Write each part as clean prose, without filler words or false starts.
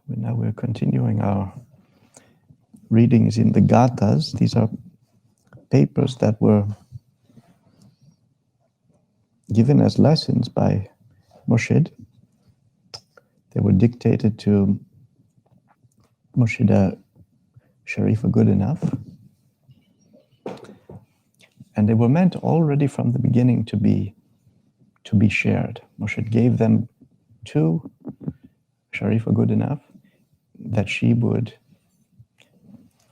Now we're continuing our readings in the Gathas. These are papers that were given as lessons by Murshid. They were dictated to Murshida Sharifa Good Enough. And they were meant already from the beginning to be shared. Murshid gave them to Sharifa Good Enough that she would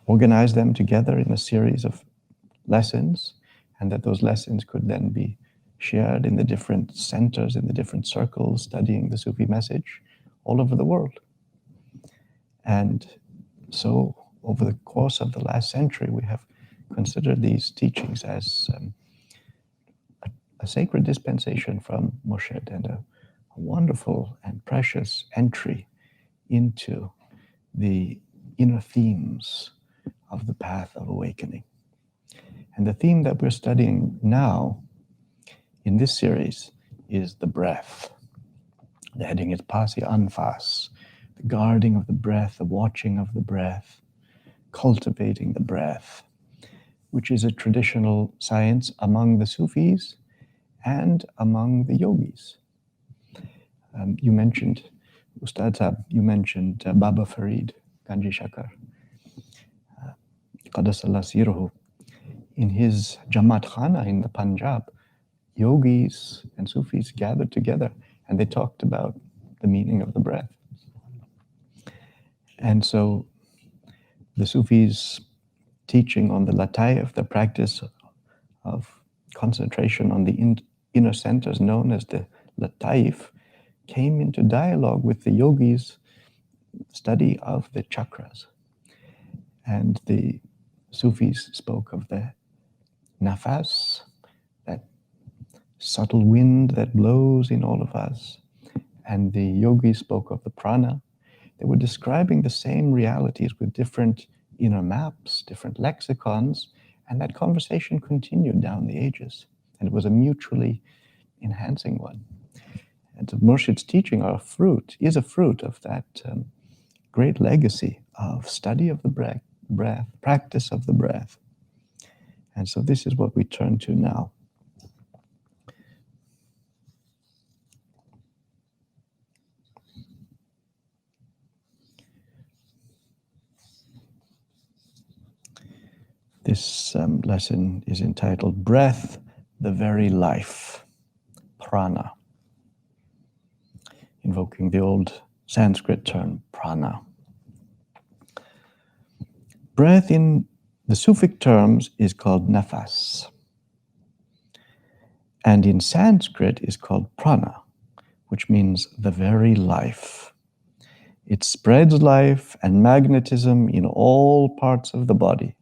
organize them together in a series of lessons, and that those lessons could then be shared in the different centers, in the different circles, studying the Sufi message all over the world. And so over the course of the last century, we have considered these teachings as a sacred dispensation from Murshid and a wonderful and precious entry into the inner themes of the path of awakening. And the theme that we're studying now in this series is the breath. The heading is Pasi, Anfas, the guarding of the breath, the watching of the breath, cultivating the breath, which is a traditional science among the Sufis and among the yogis. You mentioned, Ustad Sahab, you mentioned Baba Farid, Ganji Shakar, Qadasallah Siruhu. In his Jamaat Khana in the Punjab, yogis and Sufis gathered together and they talked about the meaning of the breath. And so the Sufis' teaching on the Lataif, the practice of concentration on the inner centers known as the Lataif, came into dialogue with the yogis' study of the chakras. And the Sufis spoke of the Nafas, that subtle wind that blows in all of us. And the yogis spoke of the Prana. They were describing the same realities with different inner maps, different lexicons, and that conversation continued down the ages. And it was a mutually enhancing one. And Murshid's teaching is a fruit of that great legacy of study of the breath, practice of the breath. And so this is what we turn to now. This lesson is entitled Breath, the Very Life, Prana, invoking the old Sanskrit term prana. Breath in the Sufic terms is called nafas, and in Sanskrit is called prana, which means the very life. It spreads life and magnetism in all parts of the body.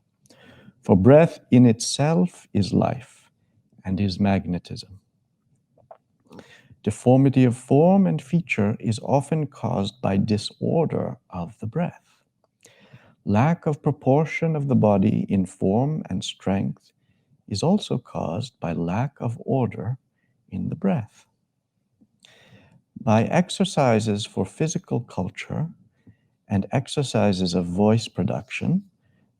For breath in itself is life and is magnetism. Deformity of form and feature is often caused by disorder of the breath. Lack of proportion of the body in form and strength is also caused by lack of order in the breath. By exercises for physical culture and exercises of voice production,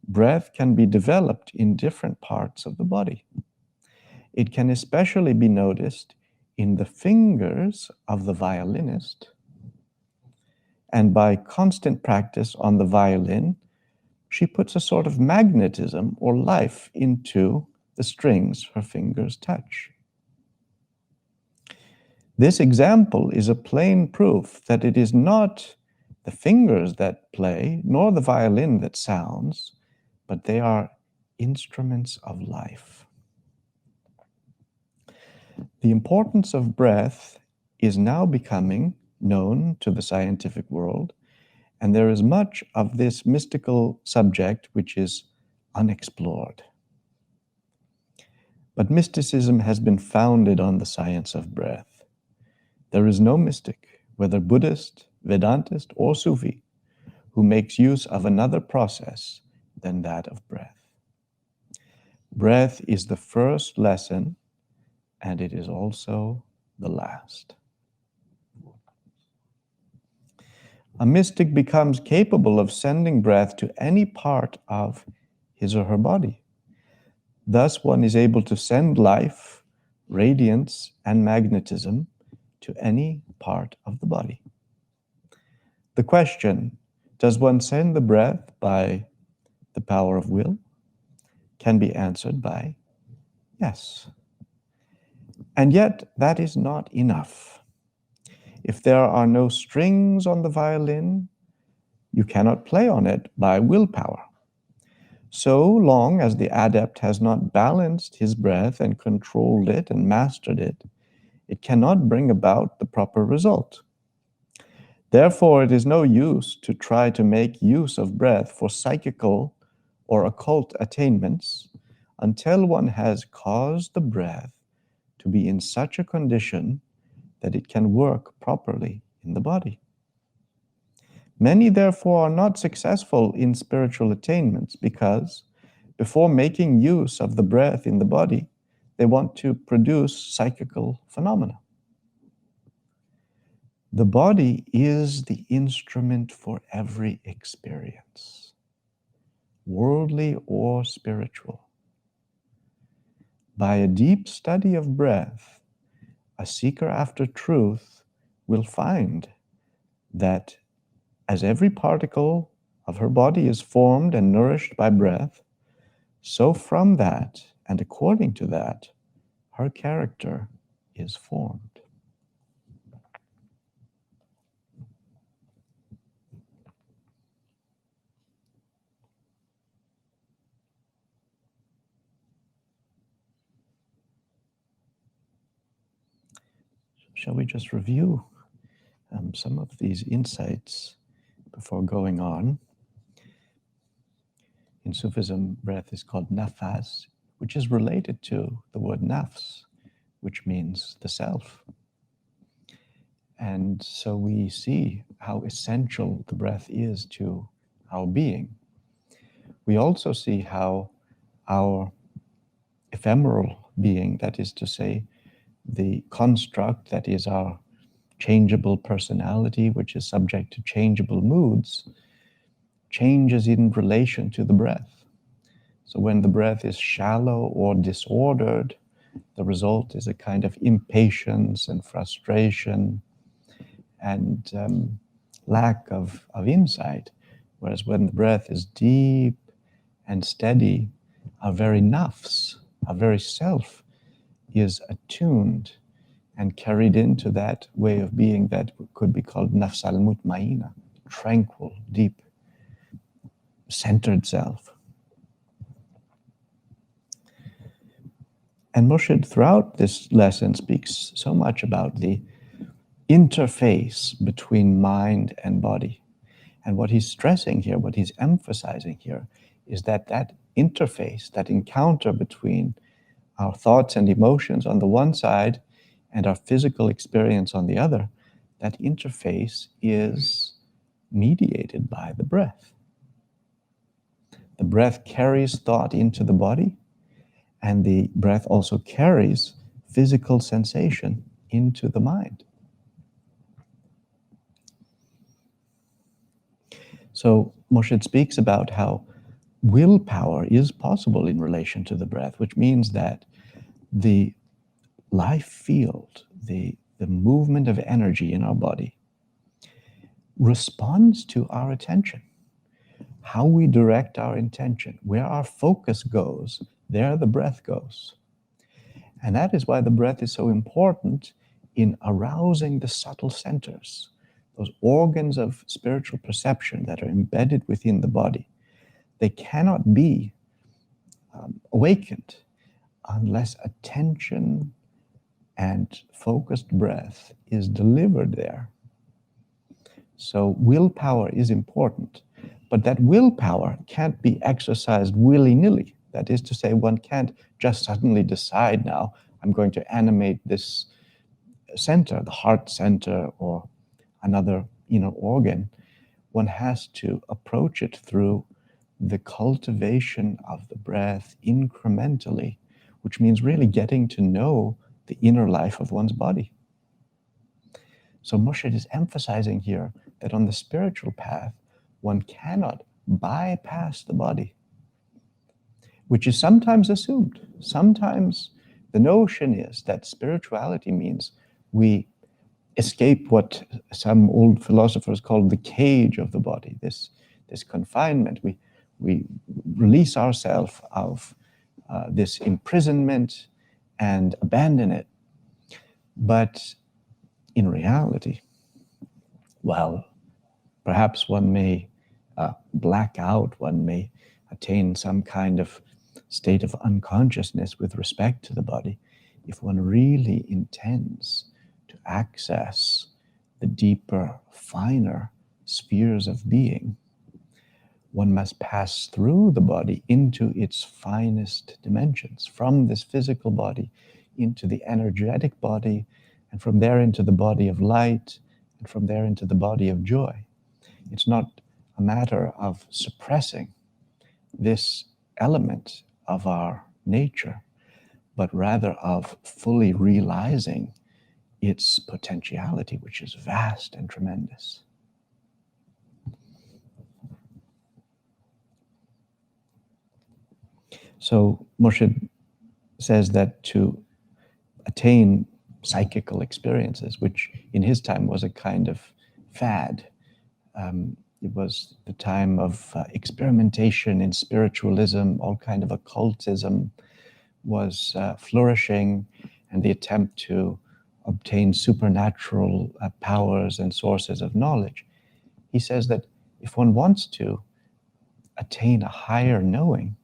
breath can be developed in different parts of the body. It can especially be noticed in the fingers of the violinist, and by constant practice on the violin, she puts a sort of magnetism or life into the strings her fingers touch. This example is a plain proof that it is not the fingers that play, nor the violin that sounds, but they are instruments of life. The importance of breath is now becoming known to the scientific world, and there is much of this mystical subject which is unexplored. But mysticism has been founded on the science of breath. There is no mystic, whether Buddhist, Vedantist, or Sufi, who makes use of another process than that of breath. Breath is the first lesson, and it is also the last. A mystic becomes capable of sending breath to any part of his or her body. Thus, one is able to send life, radiance, and magnetism to any part of the body. The question, does one send the breath by the power of will, can be answered by yes. And yet, that is not enough. If there are no strings on the violin, you cannot play on it by willpower. So long as the adept has not balanced his breath and controlled it and mastered it, it cannot bring about the proper result. Therefore, it is no use to try to make use of breath for psychical or occult attainments until one has caused the breath to be in such a condition that it can work properly in the body. Many, therefore, are not successful in spiritual attainments because, before making use of the breath in the body, they want to produce psychical phenomena. The body is the instrument for every experience, worldly or spiritual. By a deep study of breath, a seeker after truth will find that as every particle of her body is formed and nourished by breath, so from that and according to that, her character is formed. Shall we just review some of these insights before going on? In Sufism, breath is called nafas, which is related to the word nafs, which means the self. And so we see how essential the breath is to our being. We also see how our ephemeral being, that is to say, the construct that is our changeable personality, which is subject to changeable moods, changes in relation to the breath. So when the breath is shallow or disordered, the result is a kind of impatience and frustration and lack of insight. Whereas when the breath is deep and steady, our very nafs, our very self, is attuned and carried into that way of being that could be called nafs al-mutmaina, tranquil, deep, centered self. And Murshid, throughout this lesson, speaks so much about the interface between mind and body. And what he's stressing here, what he's emphasizing here, is that that interface, that encounter between our thoughts and emotions on the one side and our physical experience on the other, that interface is mediated by the breath. The breath carries thought into the body, and the breath also carries physical sensation into the mind. So Murshid speaks about how willpower is possible in relation to the breath, which means that the life field, the movement of energy in our body, responds to our attention. How we direct our intention, where our focus goes, there the breath goes. And that is why the breath is so important in arousing the subtle centers, those organs of spiritual perception that are embedded within the body. They cannot be awakened unless attention and focused breath is delivered there. So willpower is important, but that willpower can't be exercised willy-nilly. That is to say, one can't just suddenly decide now, I'm going to animate this center, the heart center or another inner organ. One has to approach it through the cultivation of the breath incrementally, which means really getting to know the inner life of one's body. So Murshid is emphasizing here that on the spiritual path, one cannot bypass the body, which is sometimes assumed. Sometimes the notion is that spirituality means we escape what some old philosophers call the cage of the body, this confinement. We release ourselves of this imprisonment and abandon it. But in reality, well, perhaps one may black out, one may attain some kind of state of unconsciousness with respect to the body. If one really intends to access the deeper, finer spheres of being, one must pass through the body into its finest dimensions, from this physical body into the energetic body, and from there into the body of light, and from there into the body of joy. It's not a matter of suppressing this element of our nature, but rather of fully realizing its potentiality, which is vast and tremendous. So Murshid says that to attain psychical experiences, which in his time was a kind of fad, it was the time of experimentation in spiritualism, all kind of occultism was flourishing, and the attempt to obtain supernatural powers and sources of knowledge. He says that if one wants to attain a higher knowing,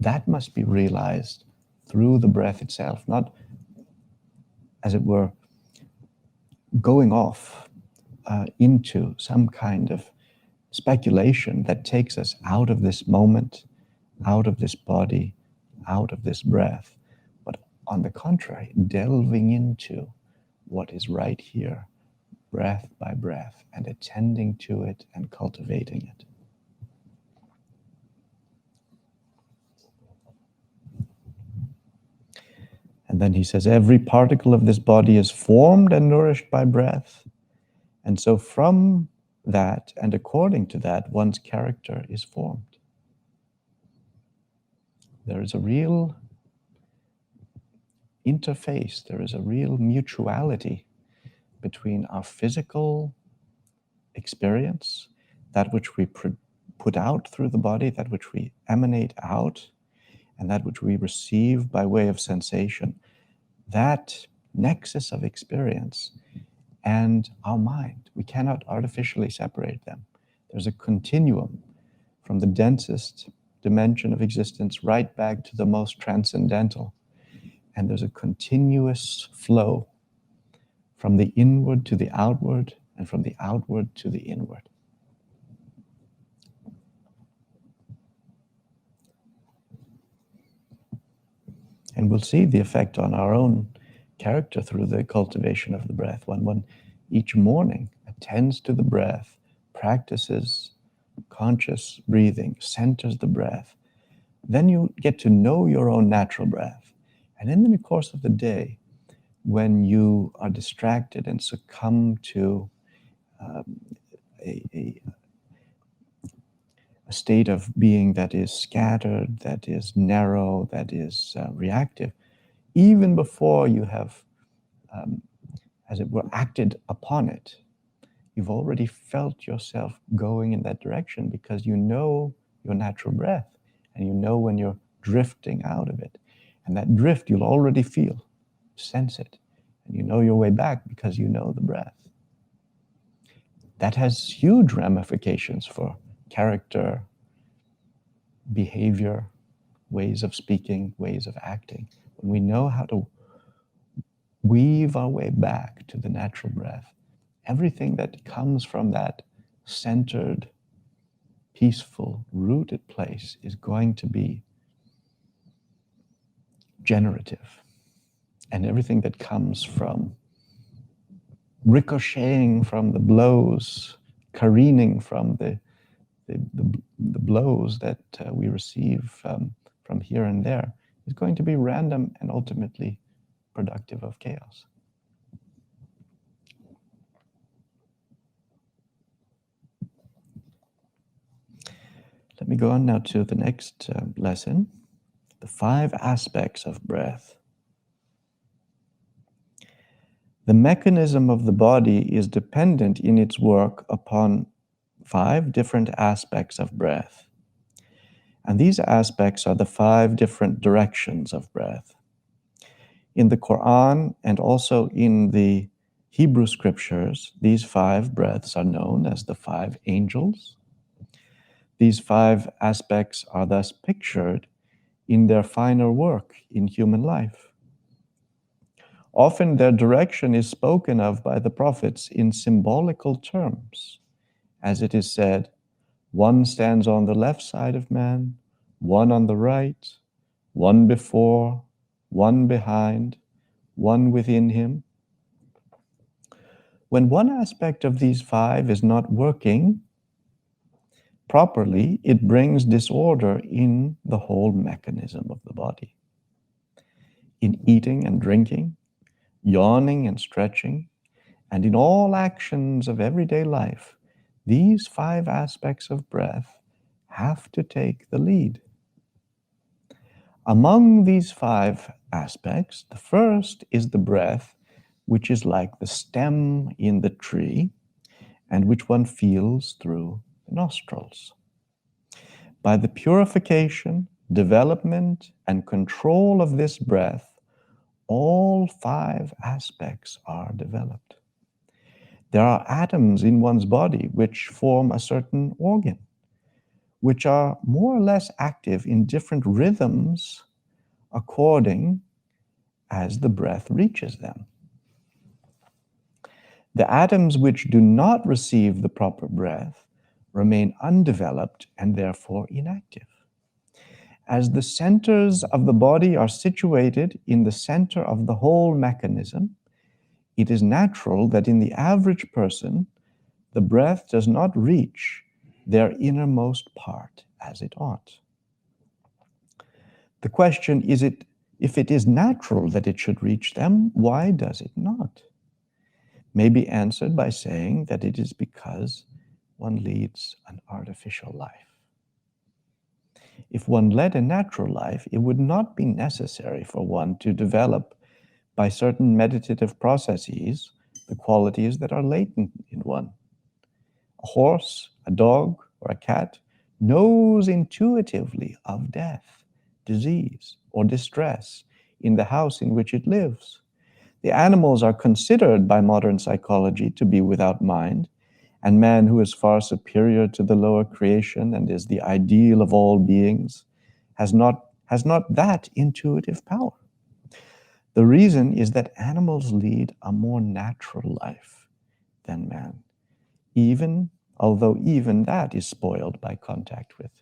that must be realized through the breath itself, not, as it were, going off into some kind of speculation that takes us out of this moment, out of this body, out of this breath, but on the contrary, delving into what is right here, breath by breath, and attending to it and cultivating it. And then he says, every particle of this body is formed and nourished by breath. And so from that, and according to that, one's character is formed. There is a real interface, there is a real mutuality between our physical experience, that which we put out through the body, that which we emanate out, and that which we receive by way of sensation. That nexus of experience and our mind, we cannot artificially separate them. There's a continuum from the densest dimension of existence right back to the most transcendental. And there's a continuous flow from the inward to the outward, and from the outward to the inward. And we'll see the effect on our own character through the cultivation of the breath. When one each morning attends to the breath, practices conscious breathing, centers the breath, then you get to know your own natural breath. And then in the course of the day, when you are distracted and succumb to a state of being that is scattered, that is narrow, that is reactive, even before you have, as it were, acted upon it, you've already felt yourself going in that direction because you know your natural breath and you know when you're drifting out of it. And that drift you'll already feel, sense it, and you know your way back because you know the breath. That has huge ramifications for character, behavior, ways of speaking, ways of acting. When we know how to weave our way back to the natural breath, everything that comes from that centered, peaceful, rooted place is going to be generative. And everything that comes from ricocheting from the blows, careening from the blows that we receive from here and there is going to be random and ultimately productive of chaos. Let me go on now to the next lesson, the 5 aspects of breath. The mechanism of the body is dependent in its work upon 5 different aspects of breath. And these aspects are the 5 different directions of breath. In the Quran and also in the Hebrew scriptures, these 5 breaths are known as the 5 angels. These 5 aspects are thus pictured in their finer work in human life. Often their direction is spoken of by the prophets in symbolical terms, as it is said, one stands on the left side of man, one on the right, one before, one behind, one within him. When one aspect of these 5 is not working properly, it brings disorder in the whole mechanism of the body. In eating and drinking, yawning and stretching, and in all actions of everyday life, these 5 aspects of breath have to take the lead. Among these 5 aspects, the first is the breath, which is like the stem in the tree, and which one feels through the nostrils. By the purification, development, and control of this breath, all 5 aspects are developed. There are atoms in one's body which form a certain organ, which are more or less active in different rhythms according as the breath reaches them. The atoms which do not receive the proper breath remain undeveloped and therefore inactive. As the centers of the body are situated in the center of the whole mechanism, it is natural that in the average person, the breath does not reach their innermost part as it ought. The question is, if it is natural that it should reach them, why does it not? May be answered by saying that it is because one leads an artificial life. If one led a natural life, it would not be necessary for one to develop by certain meditative processes the qualities that are latent in one. A horse, a dog, or a cat knows intuitively of death, disease, or distress in the house in which it lives. The animals are considered by modern psychology to be without mind, and man, who is far superior to the lower creation and is the ideal of all beings, has not that intuitive power. The reason is that animals lead a more natural life than man, although even that is spoiled by contact with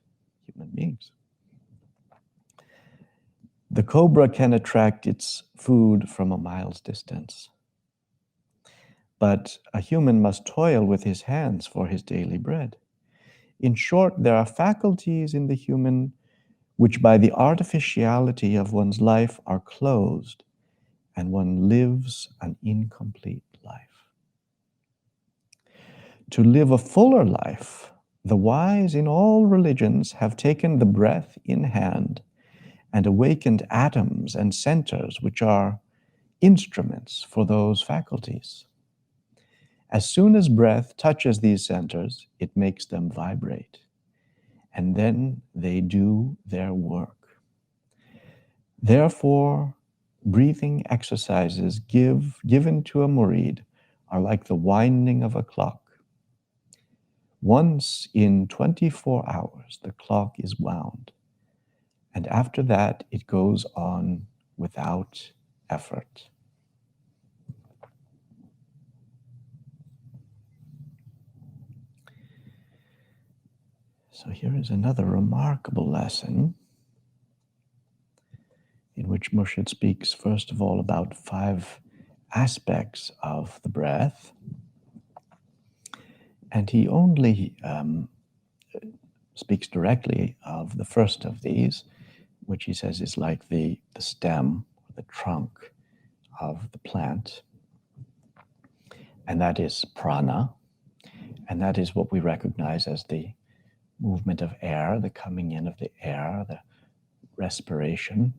human beings. The cobra can attract its food from a mile's distance, but a human must toil with his hands for his daily bread. In short, there are faculties in the human which by the artificiality of one's life are closed, and one lives an incomplete life. To live a fuller life, the wise in all religions have taken the breath in hand and awakened atoms and centers which are instruments for those faculties. As soon as breath touches these centers, it makes them vibrate, and then they do their work. Therefore, breathing exercises given to a murid are like the winding of a clock. Once in 24 hours, the clock is wound, and after that, it goes on without effort. So here is another remarkable lesson in which Murshid speaks, first of all, about 5 aspects of the breath. And he only speaks directly of the first of these, which he says is like the stem, or the trunk of the plant. And that is prana. And that is what we recognize as the movement of air, the coming in of the air, the respiration,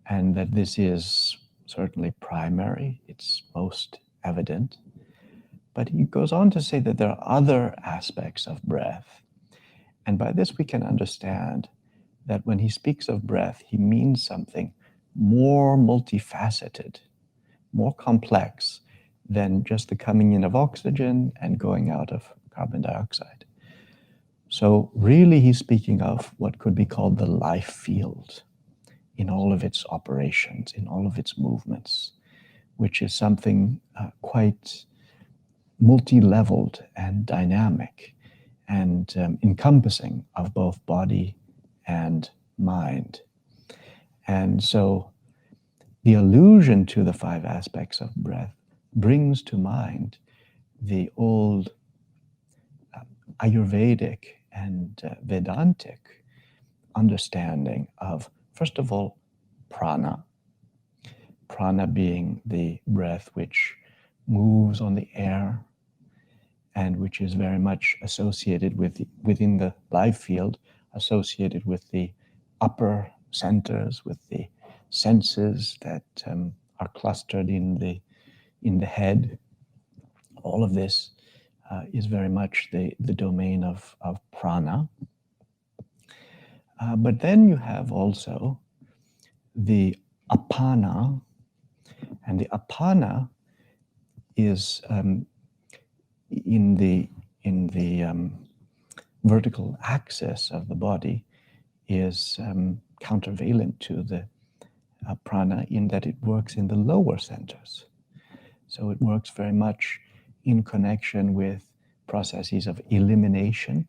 and that this is certainly primary, it's most evident. But he goes on to say that there are other aspects of breath. And by this we can understand that when he speaks of breath, he means something more multifaceted, more complex than just the coming in of oxygen and going out of carbon dioxide. So really he's speaking of what could be called the life field in all of its operations, in all of its movements, which is something quite multi-leveled and dynamic and encompassing of both body and mind. And so the allusion to the five aspects of breath brings to mind the old Ayurvedic and Vedantic understanding of, first of all, prana. Prana being the breath which moves on the air and which is very much associated within the life field, associated with the upper centers, with the senses that are clustered in the head. All of this is very much the domain of prana. But then you have also the apana, and the apana is in the vertical axis of the body is countervalent to the prana in that it works in the lower centers. So it works very much in connection with processes of elimination,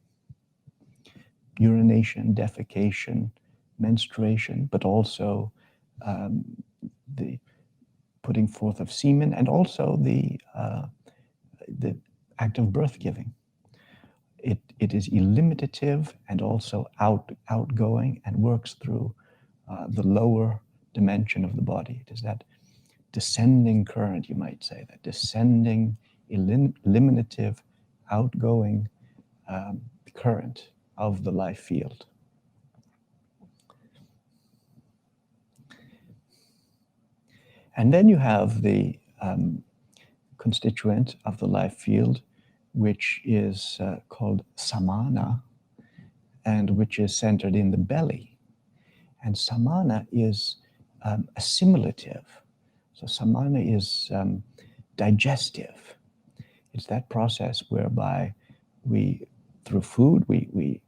urination, defecation, menstruation, but also the putting forth of semen, and also the act of birth giving. It is eliminative and also outgoing and works through the lower dimension of the body. It is that descending current, you might say, that descending, eliminative, outgoing current of the life field. And then you have the constituent of the life field, which is called samana, and which is centered in the belly. And samana is assimilative. So samana is digestive. It's that process whereby we, through food, we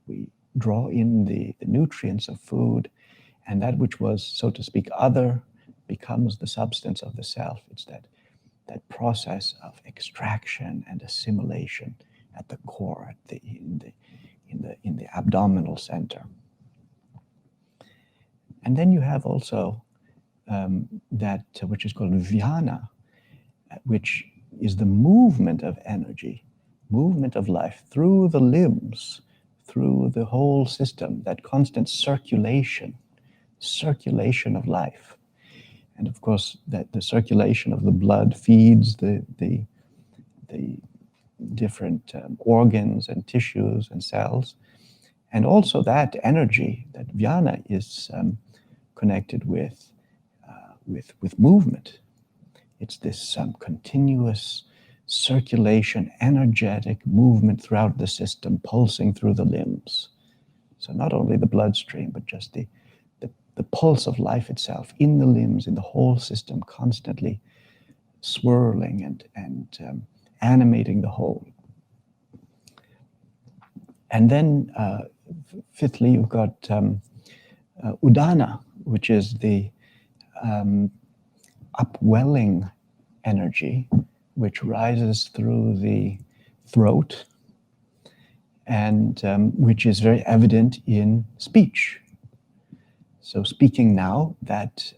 draw in the nutrients of food, and that which was, so to speak, other becomes the substance of the self. It's that process of extraction and assimilation at the core, in the abdominal center. And then you have also that which is called vyana, which is the movement of energy, movement of life through the limbs, through the whole system, that constant circulation of life. And of course, that the circulation of the blood feeds the different organs and tissues and cells. And also that energy, that vyana, is connected with movement. It's this continuous circulation, energetic movement throughout the system, pulsing through the limbs. So not only the bloodstream, but just the pulse of life itself in the limbs, in the whole system, constantly swirling and animating the whole. And then fifthly, you've got udana, which is the upwelling energy, which rises through the throat and which is very evident in speech. So speaking now, that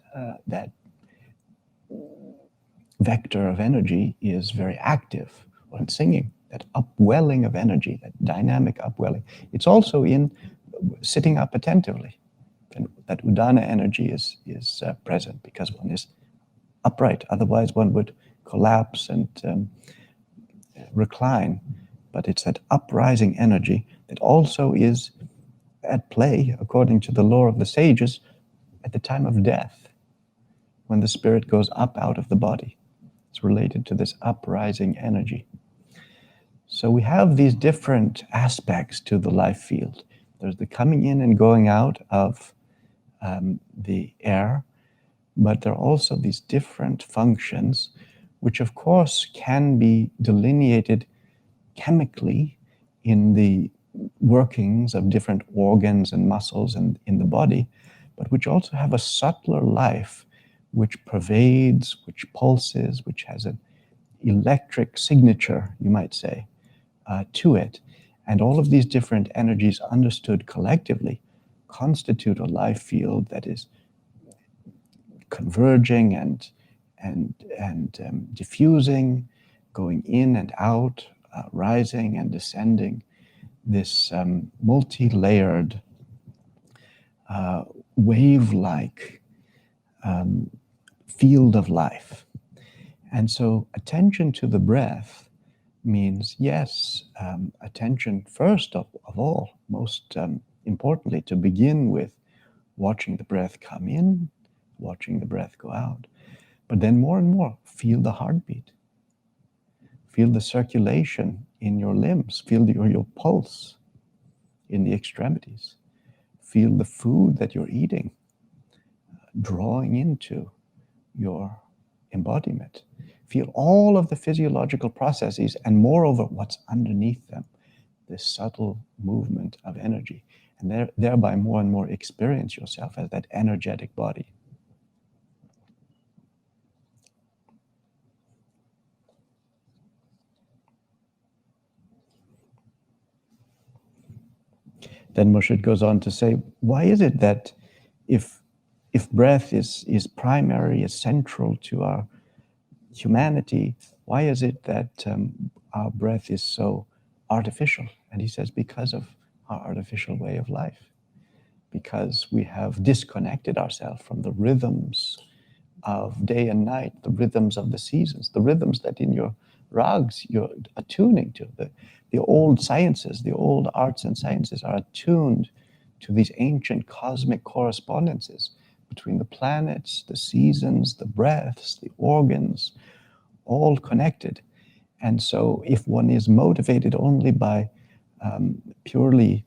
vector of energy is very active. When singing, that upwelling of energy, that dynamic upwelling, it's also in sitting up attentively. And that udana energy is present because one is upright. Otherwise, one would collapse and recline but it's that uprising energy that also is at play, according to the lore of the sages, at the time of death, when the spirit goes up out of the body. It's related to this uprising energy. So we have these different aspects to the life field. There's the coming in and going out of the air, but there are also these different functions, which of course can be delineated chemically in the workings of different organs and muscles in the body, but which also have a subtler life, which pervades, which pulses, which has an electric signature, you might say, to it. And all of these different energies understood collectively constitute a life field that is converging and diffusing, going in and out, rising and descending, this multi-layered, wave-like field of life. And so attention to the breath means, yes, attention first of all, most importantly, to begin with watching the breath come in, watching the breath go out. But then more and more, feel the heartbeat. Feel the circulation in your limbs. Feel your pulse in the extremities. Feel the food that you're eating drawing into your embodiment. Feel all of the physiological processes and moreover what's underneath them, this subtle movement of energy, and thereby more and more experience yourself as that energetic body. Then Murshid goes on to say, why is it that if breath is primary, is central to our humanity, why is it that our breath is so artificial? And he says, because of our artificial way of life, because we have disconnected ourselves from the rhythms of day and night, the rhythms of the seasons, the rhythms that in your rags you're attuning to. The old sciences, the old arts and sciences are attuned to these ancient cosmic correspondences between the planets, the seasons, the breaths, the organs, all connected. And so if one is motivated only by purely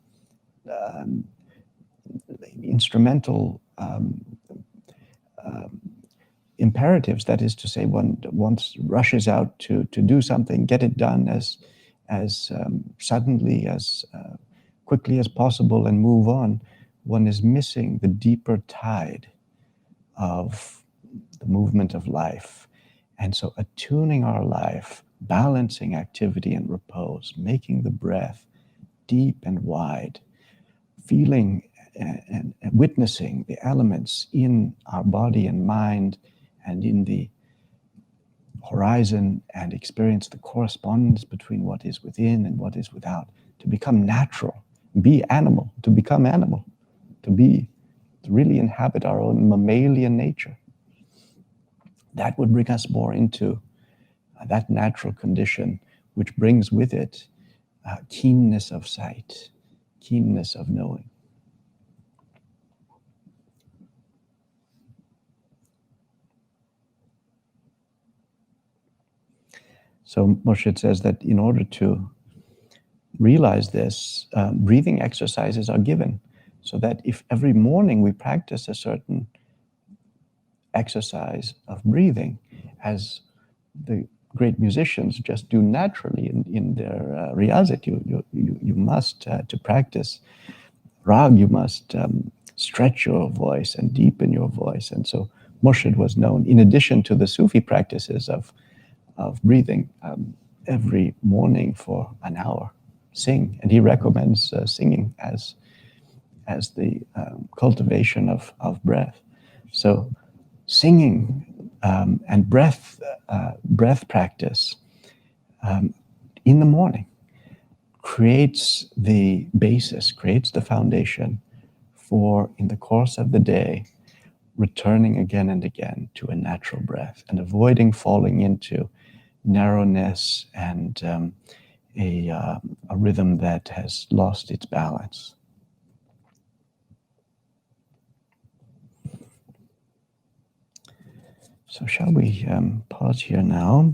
instrumental imperatives, that is to say, one once rushes out to do something, get it done as suddenly, as quickly as possible and move on, one is missing the deeper tide of the movement of life. And so attuning our life, balancing activity and repose, making the breath deep and wide, feeling and witnessing the elements in our body and mind and in the horizon, and experience the correspondence between what is within and what is without, to become natural, be animal, to become animal, to really inhabit our own mammalian nature. That would bring us more into that natural condition, which brings with it keenness of sight, keenness of knowing. So Murshid says that in order to realize this, breathing exercises are given, so that if every morning we practice a certain exercise of breathing, as the great musicians just do naturally in their riyazat, you must, to practice rag, you must stretch your voice and deepen your voice. And so Murshid was known, in addition to the Sufi practices of breathing, every morning for an hour, sing. And he recommends singing as the cultivation of breath. So singing and breath practice in the morning creates the basis, creates the foundation for, in the course of the day, returning again and again to a natural breath and avoiding falling into narrowness and a rhythm that has lost its balance. So shall we pause here now?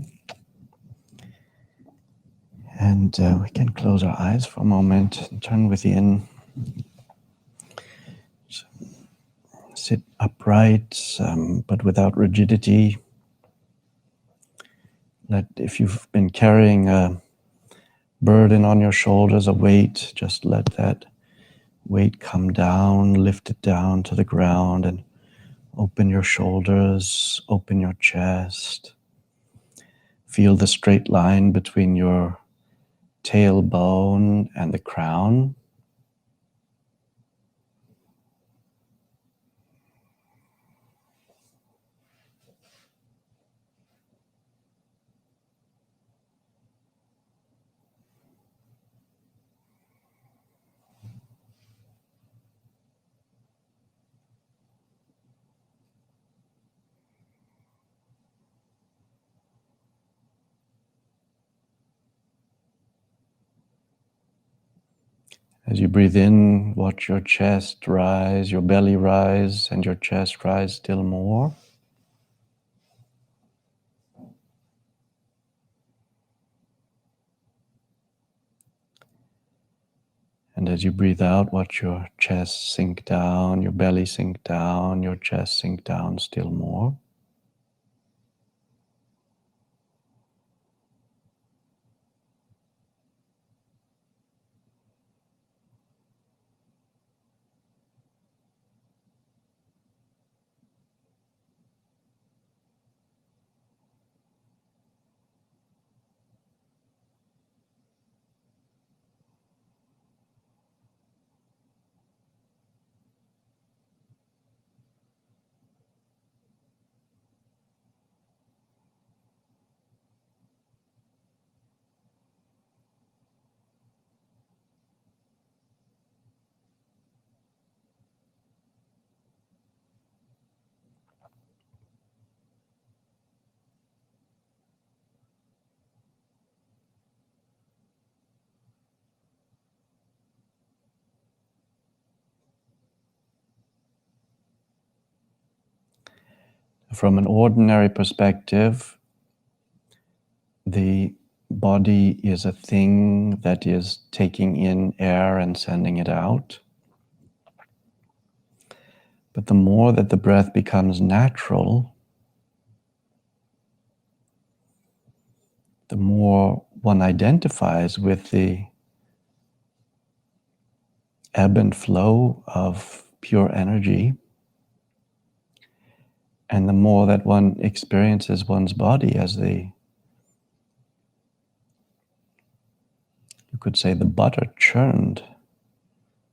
And we can close our eyes for a moment and turn within. So sit upright, but without rigidity. If you've been carrying a burden on your shoulders, a weight, just let that weight come down, lift it down to the ground, and open your shoulders, open your chest. Feel the straight line between your tailbone and the crown. As you breathe in, watch your chest rise, your belly rise, and your chest rise still more. And as you breathe out, watch your chest sink down, your belly sink down, your chest sink down still more. From an ordinary perspective, the body is a thing that is taking in air and sending it out. But the more that the breath becomes natural, the more one identifies with the ebb and flow of pure energy, and the more that one experiences one's body as you could say, the butter churned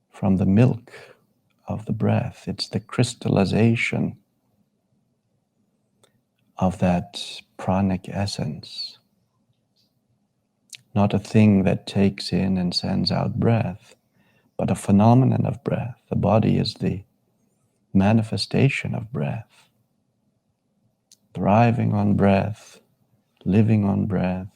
from the milk of the breath. It's the crystallization of that pranic essence, not a thing that takes in and sends out breath, but a phenomenon of breath. The body is the manifestation of breath, thriving on breath, living on breath.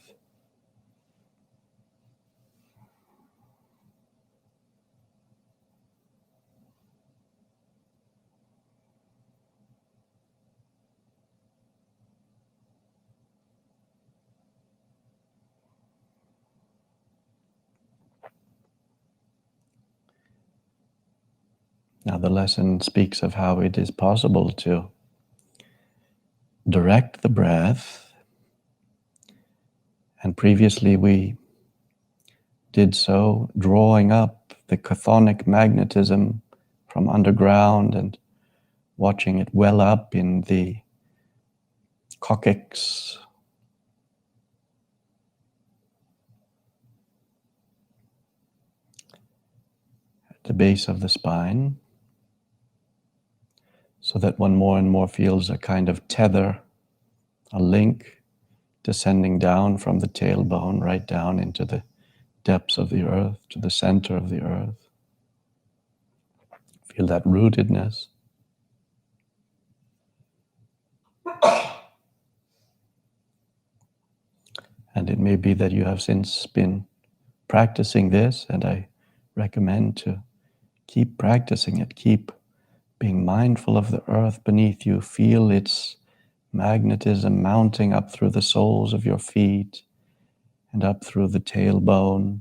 Now the lesson speaks of how it is possible to direct the breath, and previously we did so drawing up the chthonic magnetism from underground and watching it well up in the coccyx, at the base of the spine, so that one more and more feels a kind of tether, a link descending down from the tailbone right down into the depths of the earth, to the center of the earth. Feel that rootedness. And it may be that you have since been practicing this, and I recommend to keep practicing it, keep being mindful of the earth beneath you, feel its magnetism mounting up through the soles of your feet and up through the tailbone.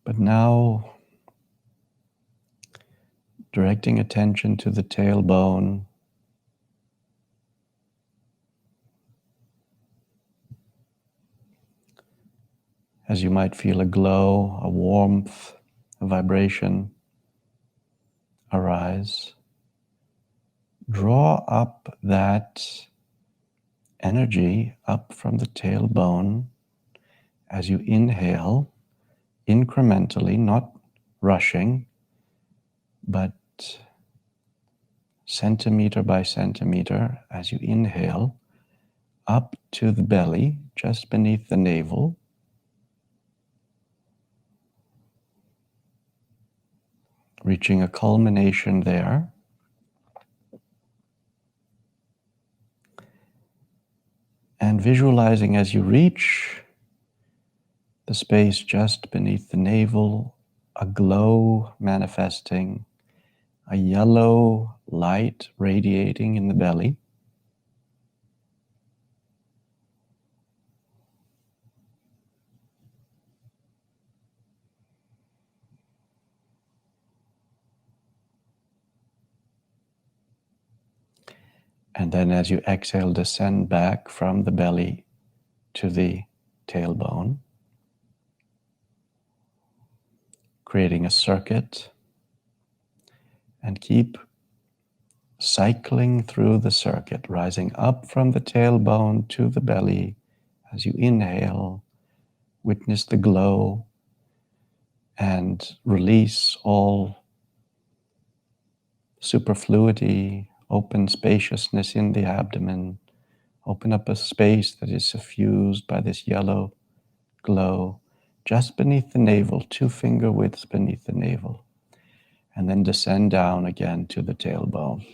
But now, directing attention to the tailbone, as you might feel a glow, a warmth, a vibration arise. Draw up that energy up from the tailbone as you inhale, incrementally, not rushing, but centimeter by centimeter as you inhale, up to the belly, just beneath the navel. Reaching a culmination there. And visualizing as you reach the space just beneath the navel, a glow manifesting, a yellow light radiating in the belly. And then as you exhale, descend back from the belly to the tailbone, creating a circuit, and keep cycling through the circuit, rising up from the tailbone to the belly. As you inhale, witness the glow and release all superfluity, open spaciousness in the abdomen. Open up a space that is suffused by this yellow glow just beneath the navel, 2-finger widths beneath the navel. And then descend down again to the tailbone.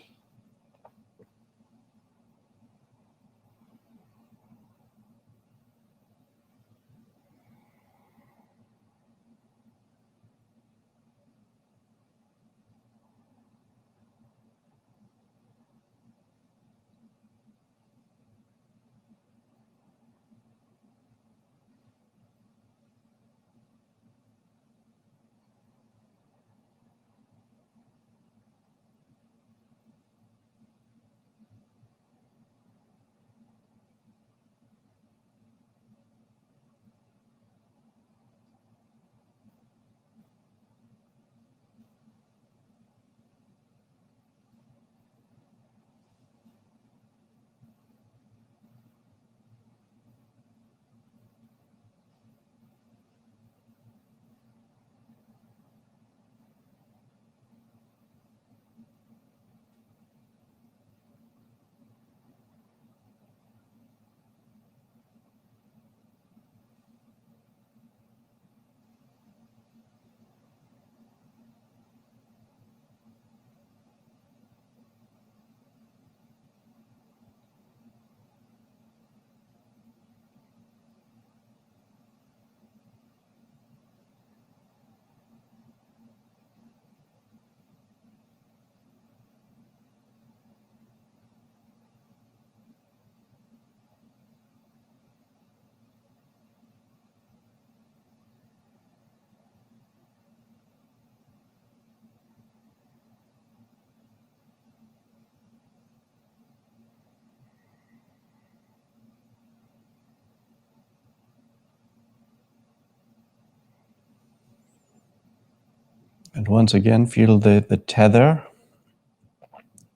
And once again, feel the tether,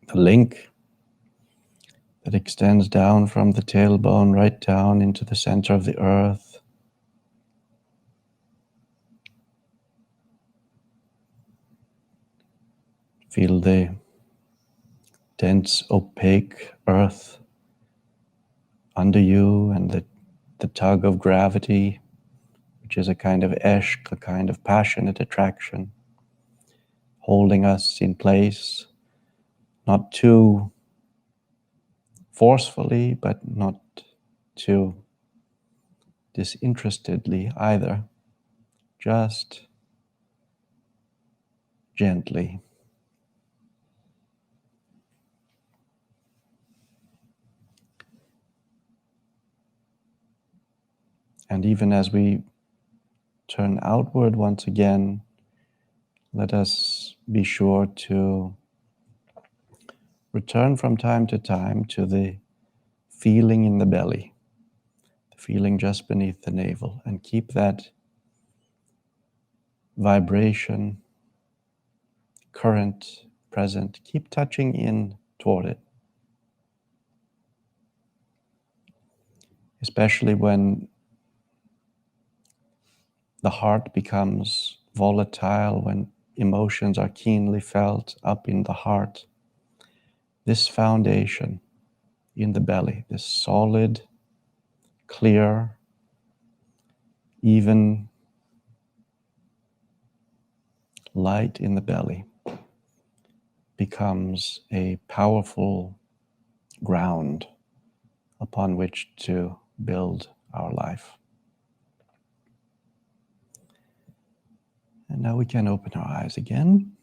the link that extends down from the tailbone right down into the center of the earth. Feel the dense, opaque earth under you and the tug of gravity, which is a kind of eshk, a kind of passionate attraction, holding us in place, not too forcefully, but not too disinterestedly either. Just gently. And even as we turn outward once again, let us be sure to return from time to time to the feeling in the belly, the feeling just beneath the navel, and keep that vibration, current, present. Keep touching in toward it. Especially when the heart becomes volatile, when emotions are keenly felt up in the heart. This foundation in the belly, this solid, clear, even light in the belly, becomes a powerful ground upon which to build our life. And now we can open our eyes again.